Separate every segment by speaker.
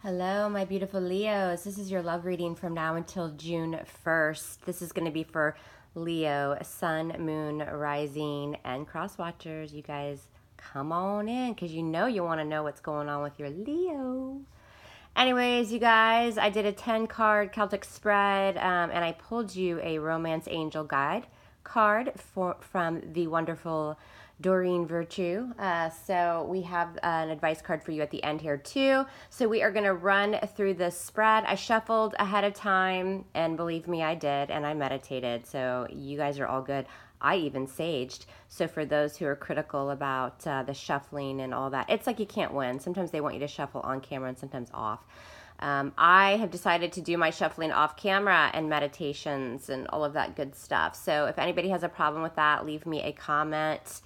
Speaker 1: Hello, my beautiful Leos. This is your love reading from now until June 1st. This is going to be for Leo, Sun, Moon, Rising, and Cross Watchers. You guys come on in because you know you want to know what's going on with your Leo. Anyways, you guys, I did a 10-card Celtic spread, and I pulled you a Romance Angel Guide card from the wonderful Doreen Virtue. So we have an advice card for you at the end here too. So we are going to run through this spread. I shuffled ahead of time, and believe me, I did, and I meditated. So you guys are all good. I even saged. So for those who are critical about the shuffling and all that, it's like you can't win. Sometimes they want you to shuffle on camera and sometimes off. I have decided to do my shuffling off camera and meditations and all of that good stuff. So if anybody has a problem with that, leave me a comment.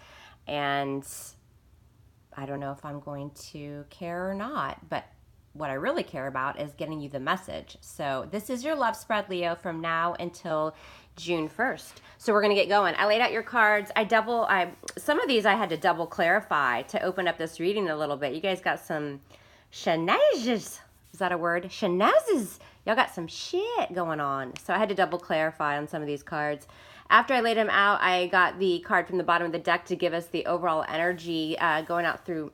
Speaker 1: And I don't know if I'm going to care or not, but what I really care about is getting you the message. So this is your love spread, Leo, from now until June 1st. So we're going to get going. I laid out your cards. Some of these I had to double clarify to open up this reading a little bit. You guys got some shenanigans. Is that a word? Shenanigans. Y'all got some shit going on. So I had to double clarify on some of these cards. After I laid them out, I got the card from the bottom of the deck to give us the overall energy going out through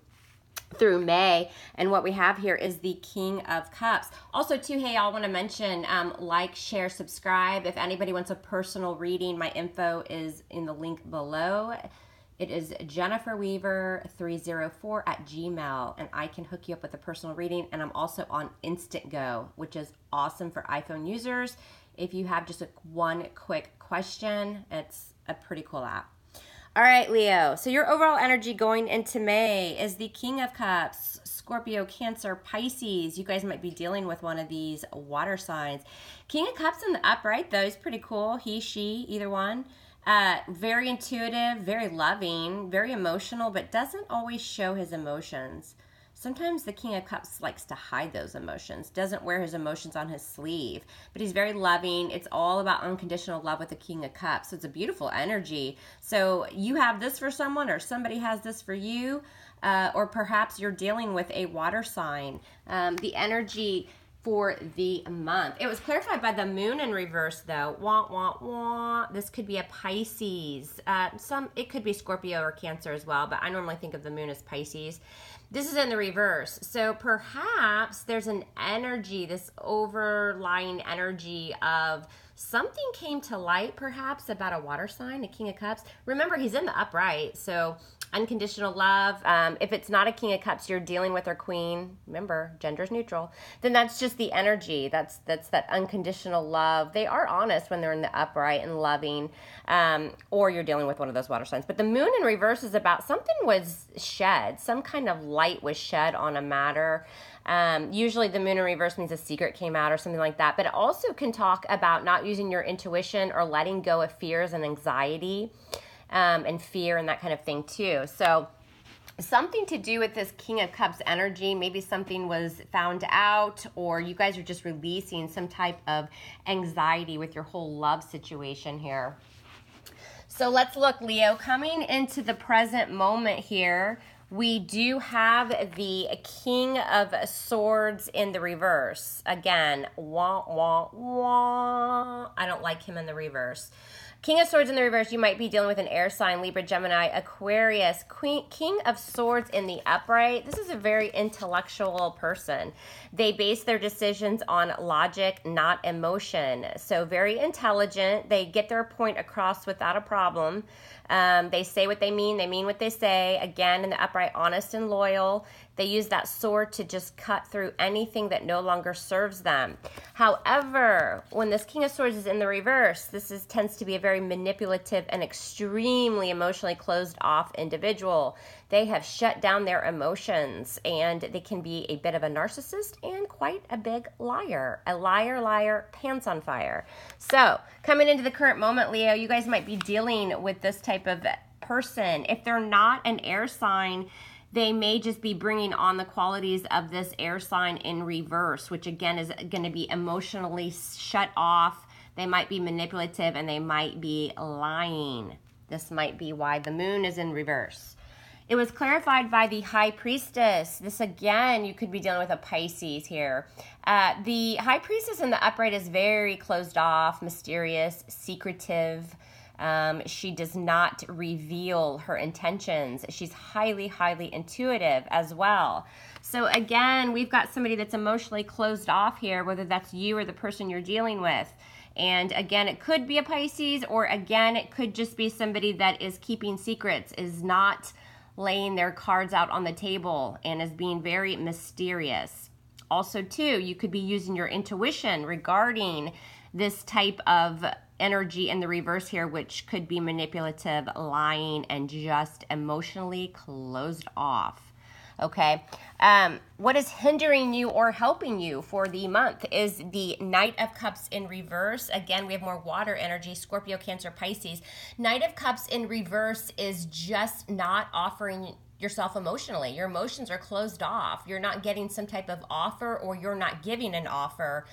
Speaker 1: May. And what we have here is the King of Cups. Also, too, hey, I want to mention, like, share, subscribe. If anybody wants a personal reading, my info is in the link below. It is jenniferweaver304@gmail, and I can hook you up with a personal reading. And I'm also on Instant Go, which is awesome for iPhone users. If you have just one quick question, it's a pretty cool app. All right, Leo. So your overall energy going into May is the King of Cups, Scorpio, Cancer, Pisces. You guys might be dealing with one of these water signs. King of Cups in the upright, though, is pretty cool. He, she, either one. Very intuitive, very loving, very emotional, but doesn't always show his emotions. Sometimes the King of Cups likes to hide those emotions, doesn't wear his emotions on his sleeve, but he's very loving. It's all about unconditional love with the King of Cups. So it's a beautiful energy. So you have this for someone, or somebody has this for you, or perhaps you're dealing with a water sign. The energy for the month. It was clarified by the moon in reverse, though. Wah, wah, wah. This could be a Pisces. It could be Scorpio or Cancer as well, but I normally think of the moon as Pisces. This is in the reverse. So perhaps there's an energy, this overlying energy of something came to light, perhaps, about a water sign, a King of Cups. Remember, he's in the upright, so unconditional love. If it's not a King of Cups you're dealing with, or Queen, remember, gender's neutral, then that's just the energy. That's that unconditional love. They are honest when they're in the upright and loving, or you're dealing with one of those water signs. But the moon in reverse is about something was shed, some kind of light was shed on a matter. Usually the moon in reverse means a secret came out or something like that, but it also can talk about not using your intuition or letting go of fears and anxiety, and fear and that kind of thing too. So something to do with this King of Cups energy. Maybe something was found out, or you guys are just releasing some type of anxiety with your whole love situation here. So let's look, Leo, coming into the present moment here. We do have the King of Swords in the reverse. Again, wah, wah, wah. I don't like him in the reverse. King of Swords in the reverse, you might be dealing with an air sign, Libra, Gemini, Aquarius. King of Swords in the upright, this is a very intellectual person. They base their decisions on logic, not emotion. So very intelligent. They get their point across without a problem. They say what they mean what they say. Again, in the upright, honest and loyal. They use that sword to just cut through anything that no longer serves them. However, when this King of Swords is in the reverse, this tends to be a very manipulative and extremely emotionally closed off individual. They have shut down their emotions, and they can be a bit of a narcissist and quite a big liar. A liar, pants on fire. So coming into the current moment, Leo, you guys might be dealing with this type of person. If they're not an air sign, they may just be bringing on the qualities of this air sign in reverse, which again is going to be emotionally shut off. They might be manipulative, and they might be lying. This might be why the moon is in reverse. It was clarified by the High Priestess. This, again, you could be dealing with a Pisces here. The High Priestess in the upright is very closed off, mysterious, secretive. She does not reveal her intentions. She's highly, highly intuitive as well. So again, we've got somebody that's emotionally closed off here, whether that's you or the person you're dealing with. And again, it could be a Pisces, or again, it could just be somebody that is keeping secrets, is not laying their cards out on the table, and is being very mysterious. Also, too, you could be using your intuition regarding this type of energy in the reverse here, which could be manipulative, lying, and just emotionally closed off. Okay, what is hindering you or helping you for the month is the Knight of Cups in reverse. Again, we have more water energy, Scorpio, Cancer, Pisces. Knight of Cups in reverse is just not offering yourself emotionally. Your emotions are closed off. You're not getting some type of offer, or you're not giving an offer,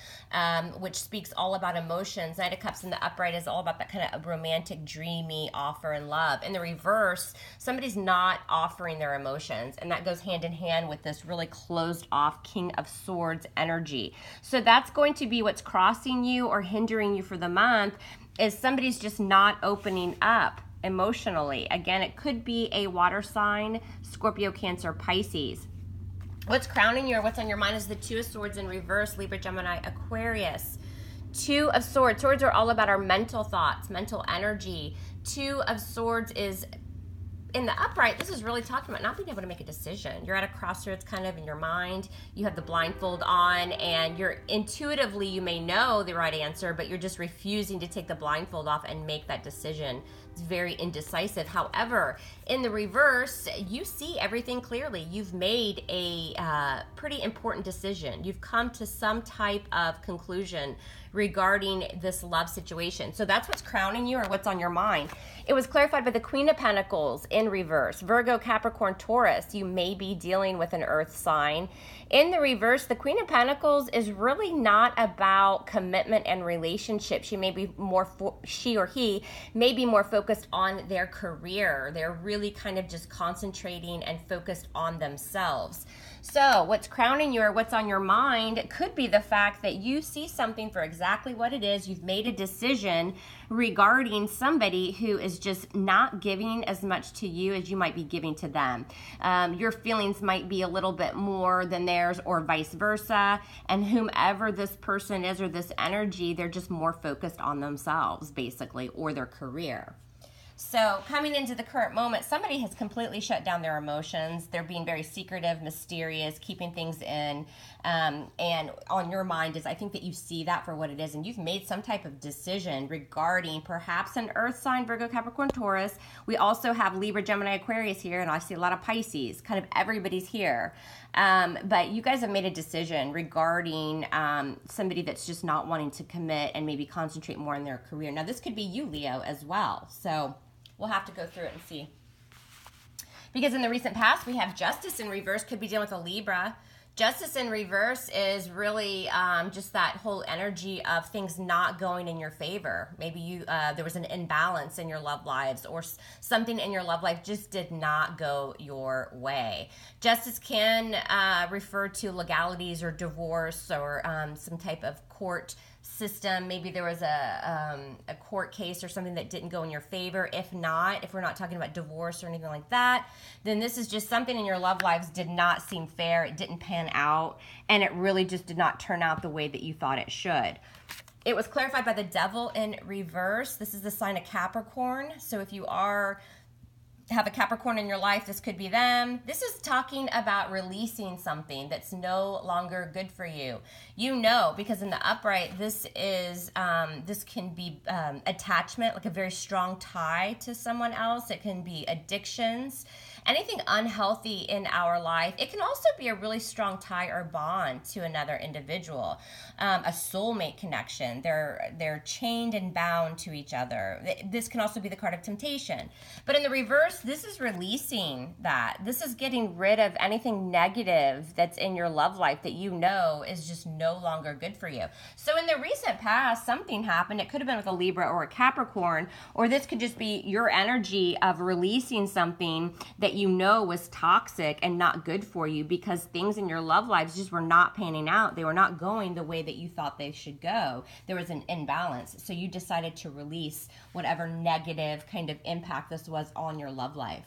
Speaker 1: which speaks all about emotions. Knight of Cups in the upright is all about that kind of romantic, dreamy offer and love. In the reverse, somebody's not offering their emotions, and that goes hand in hand with this really closed off King of Swords energy. So that's going to be what's crossing you or hindering you for the month, is somebody's just not opening up emotionally. Again, it could be a water sign, Scorpio, Cancer, Pisces. What's crowning you or what's on your mind is the Two of Swords in reverse, Libra, Gemini, Aquarius. Two of Swords. Swords are all about our mental thoughts, mental energy. Two of Swords is in the upright. This is really talking about not being able to make a decision. You're at a crossroads kind of in your mind. You have the blindfold on, and you're intuitively, you may know the right answer, but you're just refusing to take the blindfold off and make that decision. It's very indecisive. However, in the reverse, you see everything clearly. You've made a pretty important decision. You've come to some type of conclusion regarding this love situation. So that's what's crowning you or what's on your mind. It was clarified by the Queen of Pentacles in reverse. Virgo, Capricorn, Taurus, you may be dealing with an earth sign. In the reverse, the Queen of Pentacles is really not about commitment and relationship. She may be more, she or he may be more focused on their career. They're really kind of just concentrating and focused on themselves. So what's crowning you or what's on your mind could be the fact that you see something for exactly what it is. You've made a decision regarding somebody who is just not giving as much to you as you might be giving to them. Your feelings might be a little bit more than theirs, or vice versa. And whomever this person is or this energy, they're just more focused on themselves, basically, or their career. So coming into the current moment, somebody has completely shut down their emotions. They're being very secretive, mysterious, keeping things in. And on your mind is, I think that you see that for what it is, and you've made some type of decision regarding perhaps an earth sign, Virgo, Capricorn, Taurus. We also have Libra, Gemini, Aquarius here, and I see a lot of Pisces. Kind of everybody's here. But you guys have made a decision regarding somebody that's just not wanting to commit and maybe concentrate more on their career. Now, this could be you, Leo, as well. So we'll have to go through it and see. Because in the recent past, we have Justice in reverse, could be dealing with a Libra. Justice in reverse is really just that whole energy of things not going in your favor. Maybe there was an imbalance in your love lives, or something in your love life just did not go your way. Justice can refer to legalities or divorce, or some type of court system. Maybe there was a court case or something that didn't go in your favor. If not, if we're not talking about divorce or anything like that, then this is just something in your love lives did not seem fair. It didn't pan out, and it really just did not turn out the way that you thought it should. It was clarified by the Devil in reverse. This is the sign of Capricorn. So if you have a Capricorn in your life, this could be them. This is talking about releasing something that's no longer good for you. You know, because in the upright, this is this can be attachment, like a very strong tie to someone else. It can be addictions, anything unhealthy in our life. It can also be a really strong tie or bond to another individual, a soulmate connection. They're chained and bound to each other. This can also be the card of temptation. But in the reverse, this is releasing that. This is getting rid of anything negative that's in your love life that you know is just no longer good for you. So in the recent past, something happened. It could have been with a Libra or a Capricorn, or this could just be your energy of releasing something that you know was toxic and not good for you because things in your love lives just were not panning out. They were not going the way that you thought they should go. There was an imbalance. So you decided to release whatever negative kind of impact this was on your love life.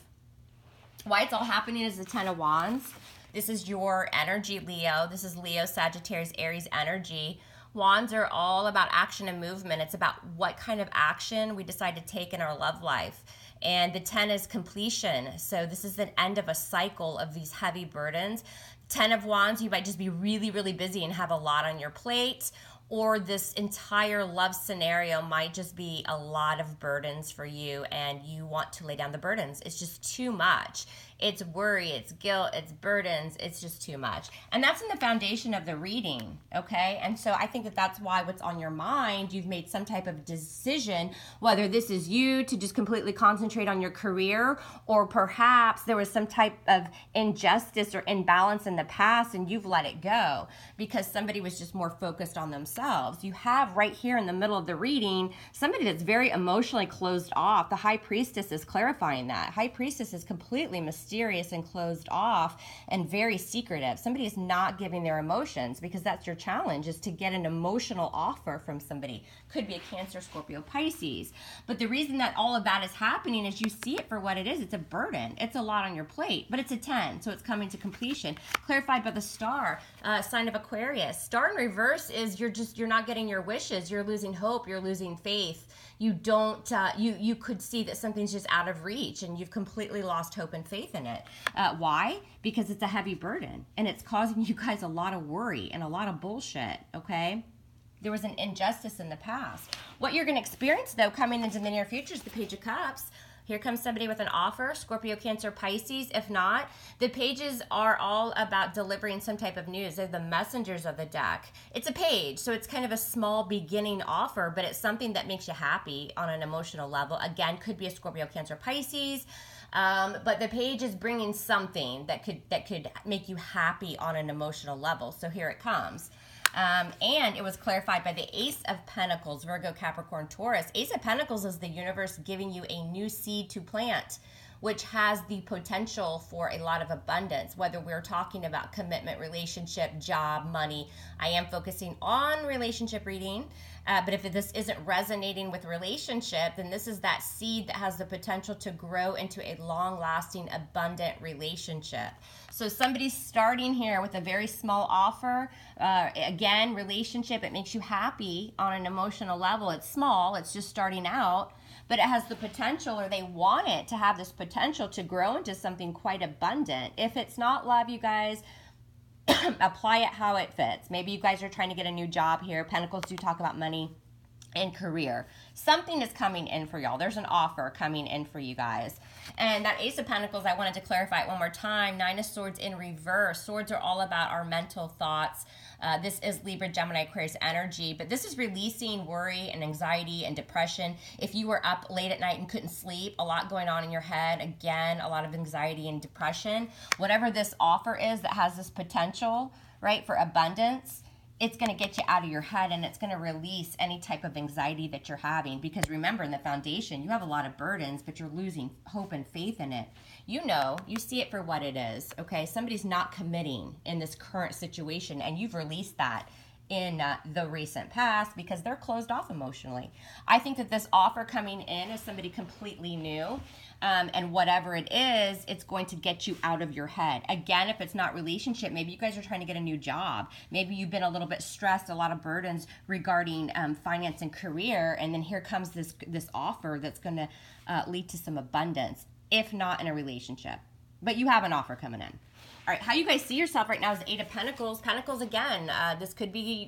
Speaker 1: Why it's all happening is the Ten of Wands. This is your energy, Leo. This is Leo, Sagittarius, Aries energy. Wands are all about action and movement. It's about what kind of action we decide to take in our love life. And the 10 is completion. So this is the end of a cycle of these heavy burdens. 10 of Wands, you might just be really, really busy and have a lot on your plate. Or this entire love scenario might just be a lot of burdens for you and you want to lay down the burdens. It's just too much. It's worry, it's guilt, it's burdens, it's just too much. And that's in the foundation of the reading, okay? And so I think that that's why what's on your mind, you've made some type of decision, whether this is you to just completely concentrate on your career, or perhaps there was some type of injustice or imbalance in the past and you've let it go because somebody was just more focused on themselves. You have right here in the middle of the reading, somebody that's very emotionally closed off. The High Priestess is clarifying that. High Priestess is completely mysterious and closed off and very secretive. Somebody is not giving their emotions because that's your challenge, is to get an emotional offer from somebody. Could be a Cancer, Scorpio, Pisces. But the reason that all of that is happening is you see it for what it is. It's a burden. It's a lot on your plate, but it's a 10, so it's coming to completion. Clarified by the star, sign of Aquarius. Star in reverse is you're not getting your wishes. You're losing hope. You're losing faith. You don't, you could see that something's just out of reach and you've completely lost hope and faith in it. Why? Because it's a heavy burden and it's causing you guys a lot of worry and a lot of bullshit, okay? There was an injustice in the past. What you're going to experience, though, coming into the near future is the Page of Cups. Here comes somebody with an offer, Scorpio, Cancer, Pisces. If not, the pages are all about delivering some type of news. They're the messengers of the deck. It's a page, so it's kind of a small beginning offer, but it's something that makes you happy on an emotional level. Again, could be a Scorpio, Cancer, Pisces. But the page is bringing something that could make you happy on an emotional level. So here it comes. And it was clarified by the Ace of Pentacles, Virgo, Capricorn, Taurus. Ace of Pentacles is the universe giving you a new seed to plant, which has the potential for a lot of abundance, whether we're talking about commitment, relationship, job, money. I am focusing on relationship reading, but if this isn't resonating with relationship, then this is that seed that has the potential to grow into a long-lasting, abundant relationship. So somebody's starting here with a very small offer. Again, relationship, it makes you happy on an emotional level. It's small, it's just starting out, but it has the potential, or they want it to have this potential to grow into something quite abundant. If it's not love, you guys, apply it how it fits. Maybe you guys are trying to get a new job here. Pentacles do talk about money and career. Something is coming in for y'all. There's an offer coming in for you guys. And that Ace of Pentacles, I wanted to clarify it one more time. Nine of Swords in reverse. Swords are all about our mental thoughts. This is Libra, Gemini, Aquarius energy, but this is releasing worry and anxiety and depression. If you were up late at night and couldn't sleep, a lot going on in your head, again, a lot of anxiety and depression. Whatever this offer is that has this potential, right, for abundance, it's going to get you out of your head and it's going to release any type of anxiety that you're having. Because remember, in the foundation, you have a lot of burdens, but you're losing hope and faith in it. You know, you see it for what it is, okay? Somebody's not committing in this current situation, and you've released that in the recent past because they're closed off emotionally. I think that this offer coming in is somebody completely new. And whatever it is, it's going to get you out of your head. Again, if it's not relationship, maybe you guys are trying to get a new job. Maybe you've been a little bit stressed, a lot of burdens regarding finance and career, and then here comes this offer that's going to lead to some abundance, if not in a relationship. But you have an offer coming in. All right, how you guys see yourself right now is the Eight of Pentacles. Pentacles, again,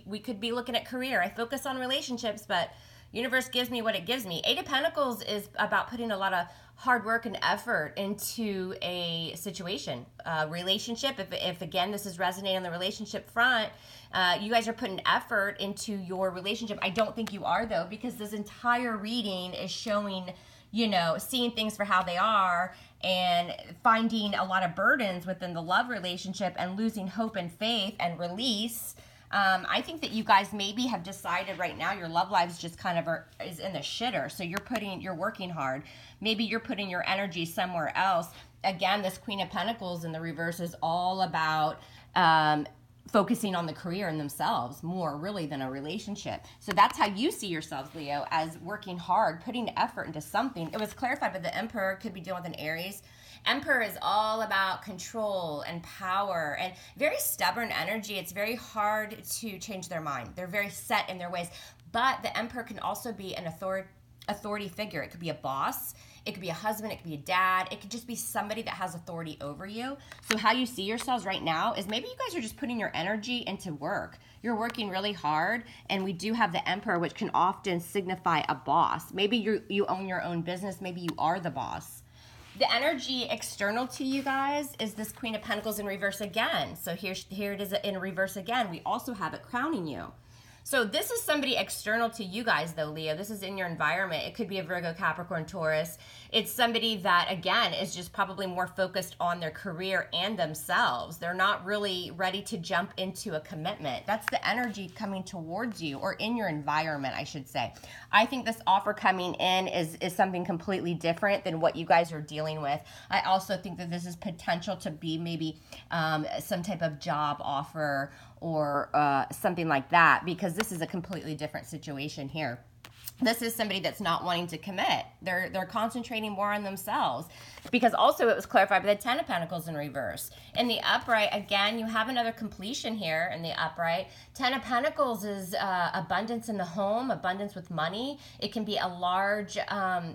Speaker 1: we could be looking at career. I focus on relationships, but universe gives me what it gives me. Eight of Pentacles is about putting a lot of hard work and effort into a situation, relationship. If again, this is resonating on the relationship front, you guys are putting effort into your relationship. I don't think you are, though, because this entire reading is showing, you know, seeing things for how they are and finding a lot of burdens within the love relationship and losing hope and faith and release. I think that you guys maybe have decided right now your love lives just kind of is in the shitter. So you're working hard. Maybe you're putting your energy somewhere else. again, this Queen of Pentacles in the reverse is all about focusing on the career and themselves more really than a relationship. So that's how you see yourselves, Leo, as working hard, putting effort into something. It was clarified, but the Emperor could be dealing with an Aries. Emperor is all about control and power and very stubborn energy. It's very hard to change their mind. They're very set in their ways. But the Emperor can also be an authority figure. It could be a boss. It could be a husband. It could be a dad. It could just be somebody that has authority over you. So how you see yourselves right now is maybe you guys are just putting your energy into work. You're working really hard, and we do have the Emperor, which can often signify a boss. Maybe you own your own business. Maybe you are the boss. The energy external to you guys is this Queen of Pentacles in reverse again. So here it is in reverse again. We also have it crowning you. So this is somebody external to you guys, though, Leo. This is in your environment. It could be a Virgo, Capricorn, Taurus. It's somebody that, again, is just probably more focused on their career and themselves. They're not really ready to jump into a commitment. That's the energy coming towards you, or in your environment, I should say. I think this offer coming in is something completely different than what you guys are dealing with. I also think that this is potential to be maybe some type of job offer or something like that, because this is a completely different situation here. This is somebody that's not wanting to commit. They're concentrating more on themselves, because also it was clarified by the Ten of Pentacles in reverse. In the upright, again, you have another completion here in the upright. Ten of Pentacles is abundance in the home, abundance with money. It can be a large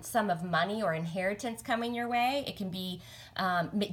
Speaker 1: sum of money or inheritance coming your way. It can be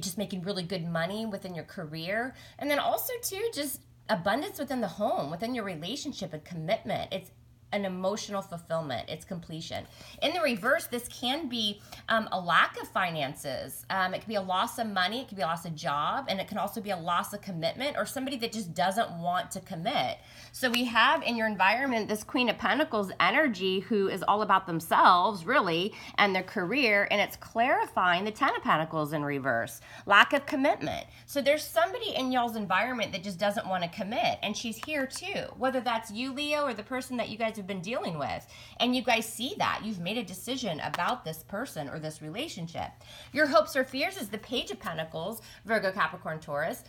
Speaker 1: just making really good money within your career. And then also, too, just abundance within the home, within your relationship and commitment. It's an emotional fulfillment. It's completion. In the reverse, this can be a lack of finances. It could be a loss of money. It could be a loss of job. And it can also be a loss of commitment, or somebody that just doesn't want to commit. So we have in your environment this Queen of Pentacles energy, who is all about themselves, really, and their career. And it's clarifying the Ten of Pentacles in reverse. Lack of commitment. So there's somebody in y'all's environment that just doesn't want to commit. And she's here too. Whether that's you, Leo, or the person that you guys have been dealing with, and you guys see that you've made a decision about this person or this relationship. Your hopes or fears is the Page of Pentacles, Virgo, Capricorn, Taurus.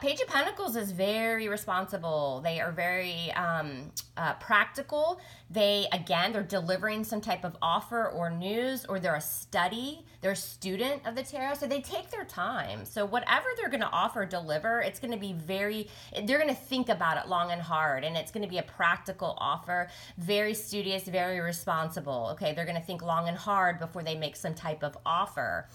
Speaker 1: Page of Pentacles is very responsible. They are very practical. They're delivering some type of offer or news, or they're a student of the tarot, so they take their time. So whatever they're going to offer, deliver, it's going to be they're going to think about it long and hard, and it's going to be a practical offer, very studious, very responsible. Okay, they're going to think long and hard before they make some type of offer.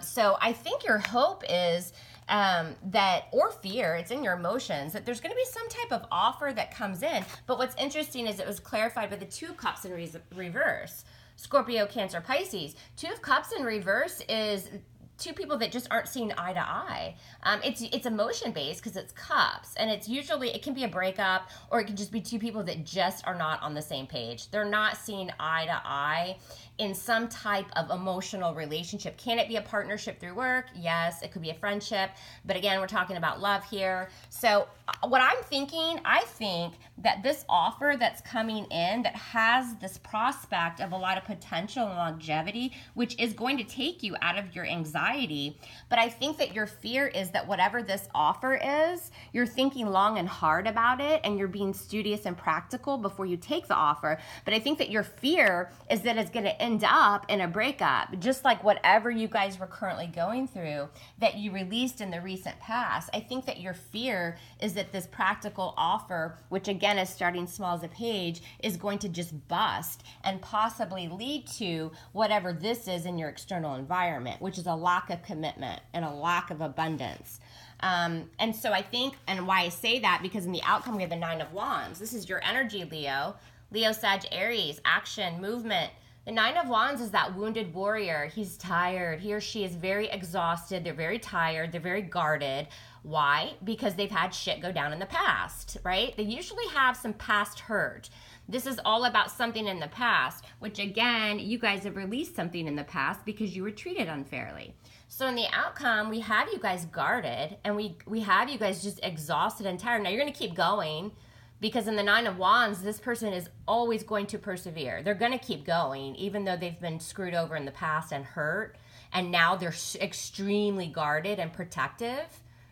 Speaker 1: So I think your hope is or fear, it's in your emotions, that there's going to be some type of offer that comes in. But what's interesting is it was clarified by the Two of Cups in reverse. Scorpio, Cancer, Pisces. Two of Cups in reverse is two people that just aren't seeing eye to eye. It's emotion based because it's cups, and it can be a breakup, or it can just be two people that just are not on the same page. They're not seeing eye to eye in some type of emotional relationship. Can it be a partnership through work? Yes. It could be a friendship, but again, we're talking about love here. So what I'm thinking, I think that this offer that's coming in that has this prospect of a lot of potential and longevity, which is going to take you out of your anxiety. But I think that your fear is that whatever this offer is, you're thinking long and hard about it, and you're being studious and practical before you take the offer. But I think that your fear is that it's going to end up in a breakup, just like whatever you guys were currently going through that you released in the recent past. I think that your fear is that this practical offer, which again is starting small as a page, is going to just bust and possibly lead to whatever this is in your external environment, which is a lack of commitment and a lack of abundance. And so I think, and why I say that, because in the outcome we have the Nine of Wands. This is your energy, Leo. Leo, Sag, Aries, action, movement. The Nine of Wands is that wounded warrior. He's tired. He or she is very exhausted. They're very tired. They're very guarded. Why? Because they've had shit go down in the past, right? They usually have some past hurt. This is all about something in the past, which again, you guys have released something in the past because you were treated unfairly. So in the outcome, we have you guys guarded, and we have you guys just exhausted and tired. Now you're going to keep going, because in the Nine of Wands, this person is always going to persevere. They're going to keep going, even though they've been screwed over in the past and hurt. and now they're extremely guarded and protective,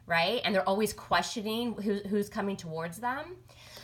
Speaker 1: right? And they're always questioning who's coming towards them.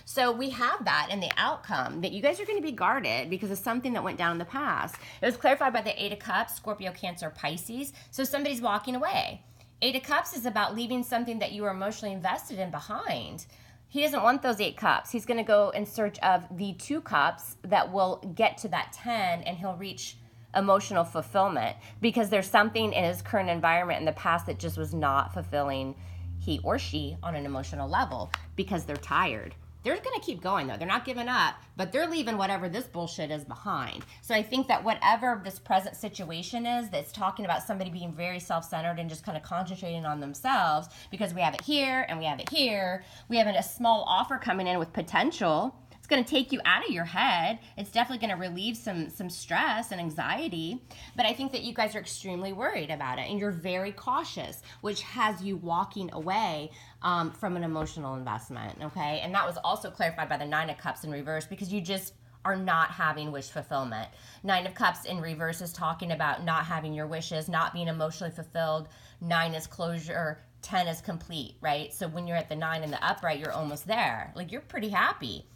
Speaker 1: So we have that in the outcome, that you guys are going to be guarded because of something that went down in the past. It was clarified by the Eight of Cups, Scorpio, Cancer, Pisces. So somebody's walking away. Eight of Cups is about leaving something that you were emotionally invested in behind. He doesn't want those 8 cups. He's going to go in search of the 2 cups that will get to that 10, and he'll reach emotional fulfillment because there's something in his current environment in the past that just was not fulfilling he or she on an emotional level because they're tired. They're going to keep going, though. They're not giving up, but they're leaving whatever this bullshit is behind. So I think that whatever this present situation is that's talking about somebody being very self-centered and just kind of concentrating on themselves, because we have it here and we have it here. We have a small offer coming in with potential. It's going to take you out of your head. It's definitely going to relieve some stress and anxiety. But I think that you guys are extremely worried about it, and you're very cautious, which has you walking away from an emotional investment, okay? And that was also clarified by the 9 of Cups in reverse, because you just are not having wish fulfillment. 9 of Cups in reverse is talking about not having your wishes, not being emotionally fulfilled. 9 is closure. 10 is complete, right? So when you're at the 9 in the upright, you're almost there. Like, you're pretty happy.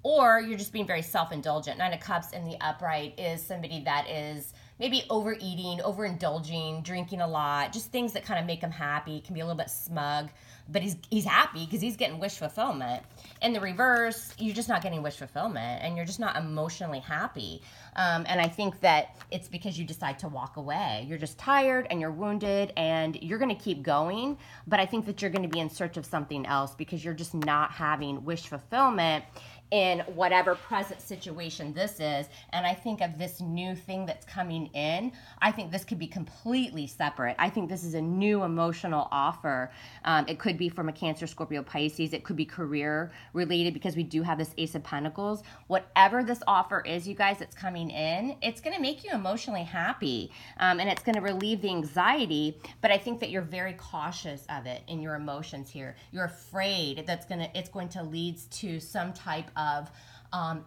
Speaker 1: Or you're just being very self-indulgent. 9 of Cups in the upright is somebody that is maybe overeating, overindulging, drinking a lot, just things that kind of make him happy, can be a little bit smug, but he's happy because he's getting wish fulfillment. In the reverse, you're just not getting wish fulfillment, and you're just not emotionally happy. And I think that it's because you decide to walk away. You're just tired and you're wounded, and you're going to keep going, but I think that you're going to be in search of something else because you're just not having wish fulfillment in whatever present situation this is. And I think of this new thing that's coming in, I think this could be completely separate. I think this is a new emotional offer. It could be from a Cancer, Scorpio, Pisces. It could be career related because we do have this Ace of Pentacles. Whatever this offer is, you guys, that's coming in, it's going to make you emotionally happy, and it's going to relieve the anxiety. But I think that you're very cautious of it in your emotions here. You're afraid that it's going to lead to some type of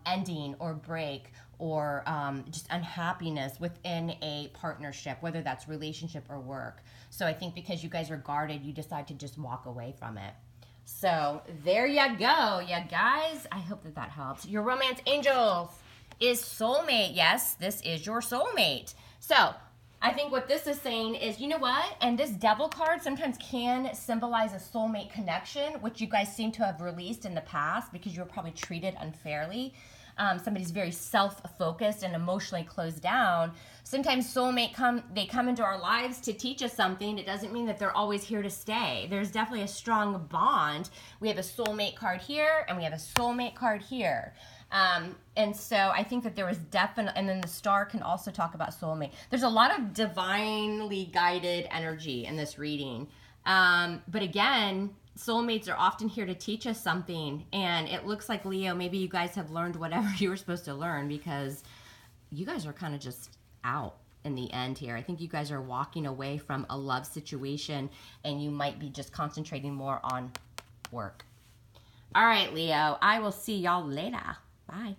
Speaker 1: ending or break or just unhappiness within a partnership, whether that's relationship or work. So I think because you guys are guarded, you decide to just walk away from it. So there you go, you guys. I hope that helps. Your romance angels is soulmate. Yes, this is your soulmate. So I think what this is saying is, you know what? And this devil card sometimes can symbolize a soulmate connection, which you guys seem to have released in the past because you were probably treated unfairly. Somebody's very self-focused and emotionally closed down. Sometimes soulmate come into our lives to teach us something. It doesn't mean that they're always here to stay. There's definitely a strong bond. We have a soulmate card here, and we have a soulmate card here. And so I think that there was definitely, and then the star can also talk about soulmate. There's a lot of divinely guided energy in this reading. But again, soulmates are often here to teach us something. And it looks like, Leo, maybe you guys have learned whatever you were supposed to learn because you guys are kind of just out in the end here. I think you guys are walking away from a love situation, and you might be just concentrating more on work. All right, Leo, I will see y'all later. Bye.